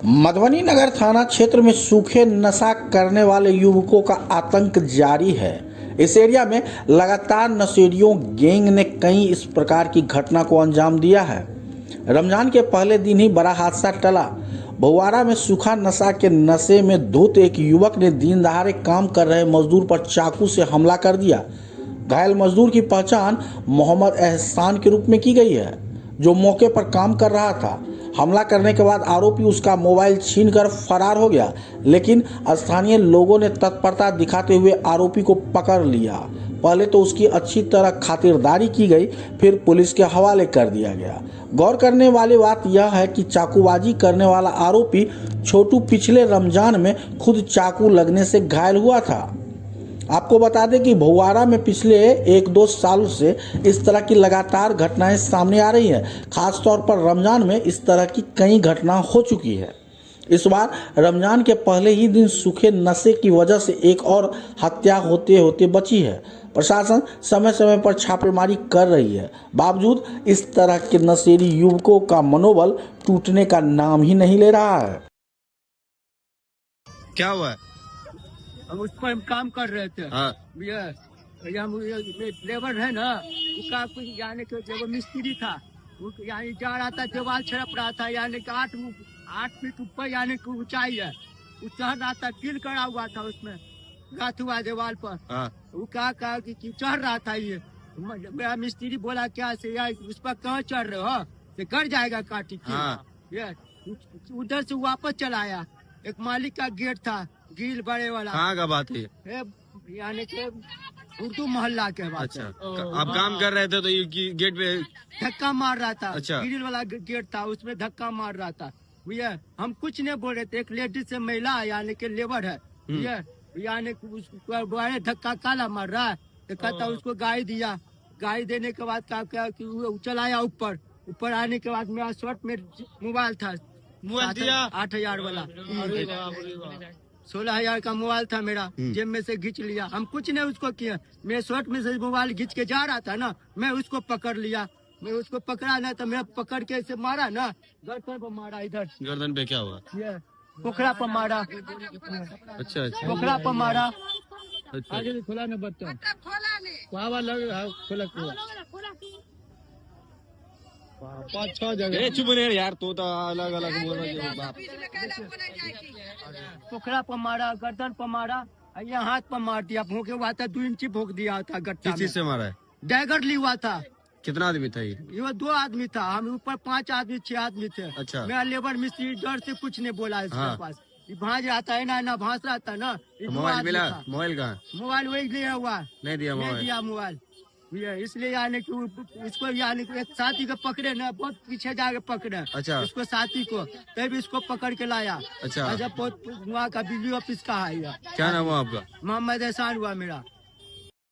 मधुबनी नगर थाना क्षेत्र में सूखे नशा करने वाले युवकों का आतंक जारी है। इस एरिया में लगातार नशेड़ियों गैंग ने कई इस प्रकार की घटना को अंजाम दिया है। रमजान के पहले दिन ही बड़ा हादसा टला। भुआरा में सूखा नशा के नशे में धुत एक युवक ने दिन दहाड़े काम कर रहे मजदूर पर चाकू से हमला कर दिया। घायल मजदूर की पहचान मोहम्मद एहसान के रूप में की गई है, जो मौके पर काम कर रहा था। हमला करने के बाद आरोपी उसका मोबाइल छीनकर फरार हो गया, लेकिन स्थानीय लोगों ने तत्परता दिखाते हुए आरोपी को पकड़ लिया। पहले तो उसकी अच्छी तरह खातिरदारी की गई, फिर पुलिस के हवाले कर दिया गया। गौर करने वाली बात यह है कि चाकूबाजी करने वाला आरोपी छोटू पिछले रमजान में खुद चाकू लगने से घायल हुआ था। आपको बता दें कि भुआरा में पिछले 1-2 सालों से इस तरह की लगातार घटनाएं सामने आ रही हैं। खास तौर पर रमजान में इस तरह की कई घटना हो चुकी है। इस बार रमजान के पहले ही दिन सूखे नशे की वजह से एक और हत्या होते होते बची है। प्रशासन समय समय पर छापेमारी कर रही है, बावजूद इस तरह के नशेड़ी युवकों का मनोबल टूटने का नाम ही नहीं ले रहा है। क्या हुआ है? हम उस पर काम कर रहे थे। हाँ। ये लेबर है ना, उसका कुछ यानी कि जब मिस्त्री था, वो यानी जा रहा था, दीवार छड़प रहा था, यानी कि 8 फीट ऊपर यानी कि ऊंचाई है, वो चढ़ रहा था, कील करा हुआ था, उसमें गाथ हुआ दीवार पर। हाँ। वो कहा कि चढ़ रहा था। ये मेरा मिस्त्री बोला क्या से यार उस पर कहाँ चढ़ रहे हो, ये गड़ जाएगा काटी। हाँ। ये उधर से वापस चला आया। एक मालिक का गेट था, गिल बड़े वाला। कहाँ का बात है? यानी कि उर्दू मोहल्ला के बात। अच्छा, आप काम कर रहे थे तो ये गेट पे धक्का मार रहा था। अच्छा। ग्रिल वाला गेट था, उसमें धक्का मार रहा था। भैया हम कुछ नहीं बोल रहे थे। एक लेडीज से महिला यानी कि लेबर है, भैया यानी बड़े धक्का काला मार रहा है, तो कहता उसको गाय दिया। गाय देने के बाद क्या कि वो चला आया ऊपर आने के बाद मेरा शॉर्ट में मोबाइल था, मोबाइल दिया 8,000 वाला। 16,000 का मोबाइल था मेरा, जेब में से घिंच लिया। हम कुछ नहीं उसको किया। मैं शॉर्ट में से मोबाइल घिंच के जा रहा था ना, मैं उसको पकड़ लिया। मैं उसको पकड़ा ना तो मैं पकड़ के ऐसे मारा ना, गर्दन पर मारा। इधर गर्दन पे क्या हुआ? ये पोखरा पर मारा। अच्छा अच्छा पोखरा पर मारा। अच्छा। आगे खोला ना बर्तन, वहाँ लग खोला 5-6 जगह। चुप नहीं यार, तो अलग अलग बोल रहे। पोखरा पर मारा, गर्दन पर मारा, यहाँ हाथ पर मार दिया। भोंके हुआ था, 2 इंची भोंक दिया था गट्टा। किस चीज से मारा है? डैगर ली हुआ था। कितना आदमी था ये? 2 आदमी था, हम ऊपर 5 आदमी 6 आदमी थे। अच्छा। मेरा लेबर मिस्त्री डर से कुछ नहीं बोला इसके हाँ। पास। ये भांज रहा था ना भांस रहा था ना। मोबाइल मिला? मोबाइल कहाँ? मोबाइल वही लिया हुआ, नहीं दिया नहीं मोबाइल? दिया मोबाइल। ये इसलिए यानी कि उसको यानी कि एक साथी को पकड़े ना, बहुत पीछे जाके पकड़े। अच्छा। उसको साथी को तभी इसको पकड़ के लाया। अच्छा। जब वहाँ का बिजली ऑफिस का है। क्या नाम हुआ आपका? मोहम्मद एहसान हुआ मेरा।